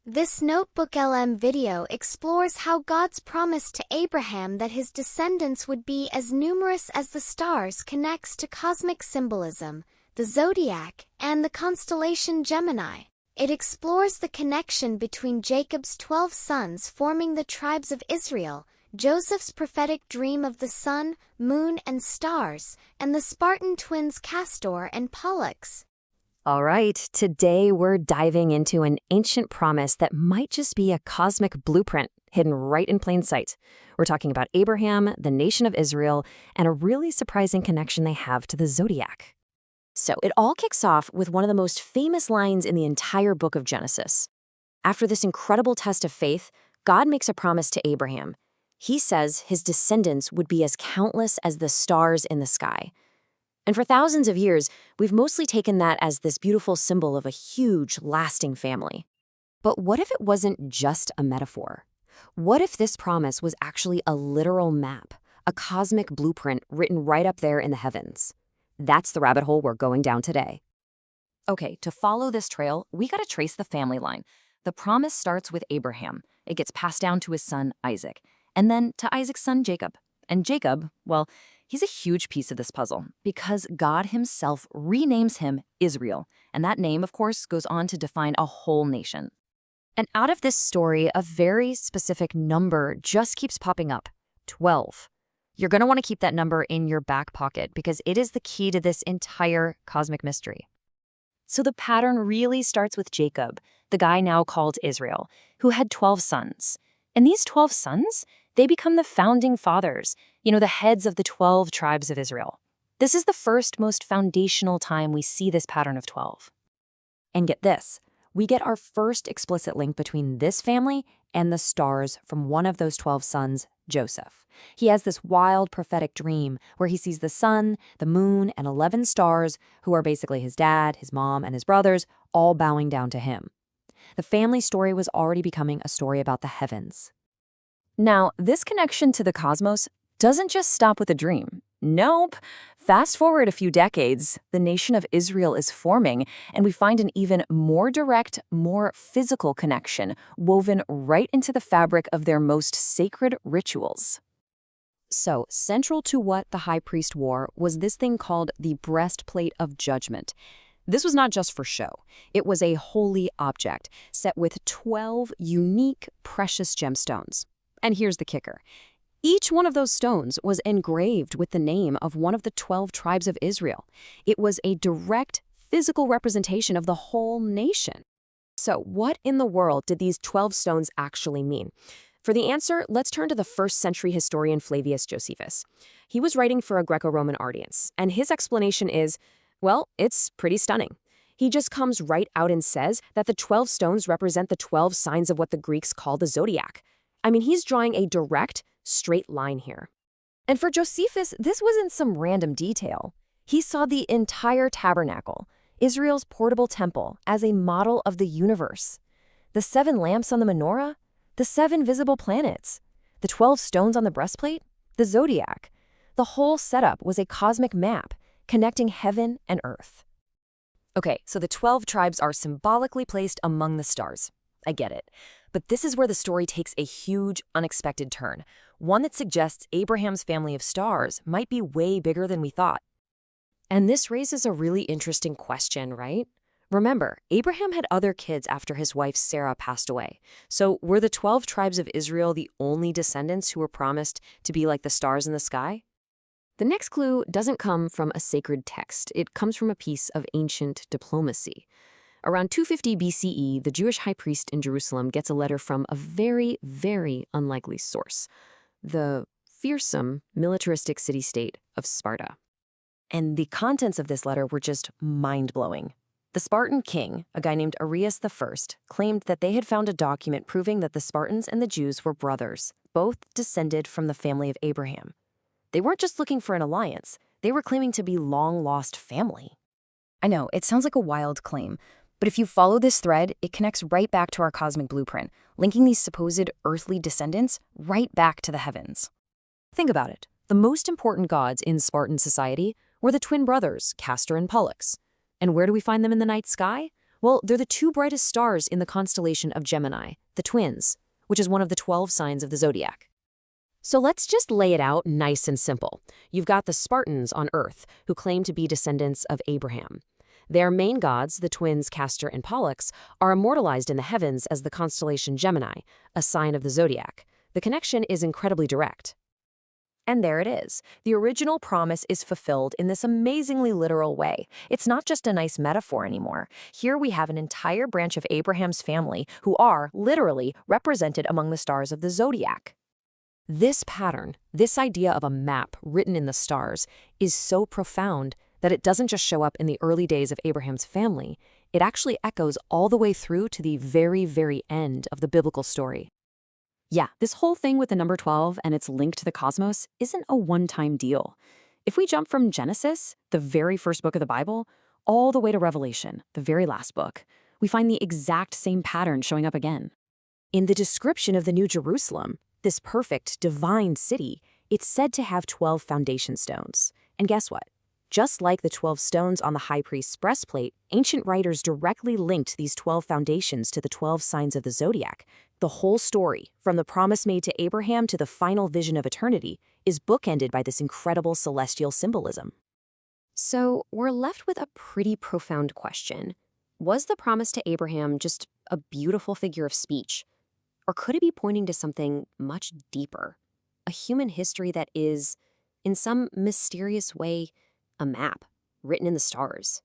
This Notebook LM video explores how God's promise to Abraham that his descendants would be as numerous as the stars connects to cosmic symbolism, the Zodiac, and the constellation Gemini. It explores the connection between Jacob's 12 sons forming the tribes of Israel, Joseph's prophetic dream of the sun, moon, and stars, and the Spartan twins Castor and Pollux. All right, today we're diving into an ancient promise that might just be a cosmic blueprint hidden right in plain sight. We're talking about Abraham, the nation of Israel, and a really surprising connection they have to the Zodiac. So it all kicks off with one of the most famous lines in the entire book of Genesis. After this incredible test of faith, God makes a promise to Abraham. He says his descendants would be as countless as the stars in the sky. And for thousands of years, we've mostly taken that as this beautiful symbol of a huge, lasting family. But what if it wasn't just a metaphor? What if this promise was actually a literal map, a cosmic blueprint written right up there in the heavens? That's the rabbit hole we're going down today. Okay, to follow this trail, we gotta trace the family line. The promise starts with Abraham. It gets passed down to his son, Isaac, and then to Isaac's son, Jacob. And Jacob, well, he's a huge piece of this puzzle because God himself renames him Israel. And that name, of course, goes on to define a whole nation. And out of this story, a very specific number just keeps popping up, 12. You're going to want to keep that number in your back pocket because it is the key to this entire cosmic mystery. So the pattern really starts with Jacob, the guy now called Israel, who had 12 sons. And these 12 sons, they become the founding fathers, the heads of the 12 tribes of Israel. This is the first, most foundational time we see this pattern of 12. And get this, we get our first explicit link between this family and the stars from one of those 12 sons, Joseph. He has this wild prophetic dream where he sees the sun, the moon, and 11 stars, who are basically his dad, his mom, and his brothers, all bowing down to him. The family story was already becoming a story about the heavens. Now, this connection to the cosmos doesn't just stop with a dream. Nope. Fast forward a few decades, the nation of Israel is forming, and we find an even more direct, more physical connection woven right into the fabric of their most sacred rituals. So, central to what the high priest wore was this thing called the breastplate of judgment. This was not just for show. It was a holy object set with 12 unique, precious gemstones. And here's the kicker. Each one of those stones was engraved with the name of one of the 12 tribes of Israel. It was a direct physical representation of the whole nation. So what in the world did these 12 stones actually mean? For the answer, let's turn to the first-century historian Flavius Josephus. He was writing for a Greco-Roman audience, and his explanation is, well, it's pretty stunning. He just comes right out and says that the 12 stones represent the 12 signs of what the Greeks call the Zodiac. I mean, he's drawing a direct, straight line here. And for Josephus, this wasn't some random detail. He saw the entire tabernacle, Israel's portable temple, as a model of the universe. The 7 lamps on the menorah, the 7 visible planets, the 12 stones on the breastplate, the Zodiac. The whole setup was a cosmic map connecting heaven and earth. Okay, so the 12 tribes are symbolically placed among the stars. I get it. But this is where the story takes a huge, unexpected turn, one that suggests Abraham's family of stars might be way bigger than we thought. And this raises a really interesting question, right? Remember, Abraham had other kids after his wife Sarah passed away. So were the 12 tribes of Israel the only descendants who were promised to be like the stars in the sky? The next clue doesn't come from a sacred text. It comes from a piece of ancient diplomacy. Around 250 BCE, the Jewish high priest in Jerusalem gets a letter from a very, very unlikely source, the fearsome, militaristic city-state of Sparta. And the contents of this letter were just mind-blowing. The Spartan king, a guy named Arias I, claimed that they had found a document proving that the Spartans and the Jews were brothers, both descended from the family of Abraham. They weren't just looking for an alliance, they were claiming to be long-lost family. I know, it sounds like a wild claim, but if you follow this thread, it connects right back to our cosmic blueprint, linking these supposed earthly descendants right back to the heavens. Think about it. The most important gods in Spartan society were the twin brothers, Castor and Pollux. And where do we find them in the night sky? Well, they're the two brightest stars in the constellation of Gemini, the twins, which is one of the 12 signs of the zodiac. So let's just lay it out nice and simple. You've got the Spartans on Earth, who claim to be descendants of Abraham. Their main gods, the twins Castor and Pollux, are immortalized in the heavens as the constellation Gemini, a sign of the zodiac. The connection is incredibly direct. And there it is. The original promise is fulfilled in this amazingly literal way. It's not just a nice metaphor anymore. Here we have an entire branch of Abraham's family who are, literally, represented among the stars of the zodiac. This pattern, this idea of a map written in the stars, is so profound that it doesn't just show up in the early days of Abraham's family, it actually echoes all the way through to the very, very end of the biblical story. Yeah, this whole thing with the number 12 and its link to the cosmos isn't a one-time deal. If we jump from Genesis, the very first book of the Bible, all the way to Revelation, the very last book, we find the exact same pattern showing up again. In the description of the New Jerusalem, this perfect, divine city, it's said to have 12 foundation stones. And guess what? Just like the 12 stones on the high priest's breastplate, ancient writers directly linked these 12 foundations to the 12 signs of the zodiac. The whole story, from the promise made to Abraham to the final vision of eternity, is bookended by this incredible celestial symbolism. So we're left with a pretty profound question. Was the promise to Abraham just a beautiful figure of speech? Or could it be pointing to something much deeper? A human history that is, in some mysterious way, a map written in the stars?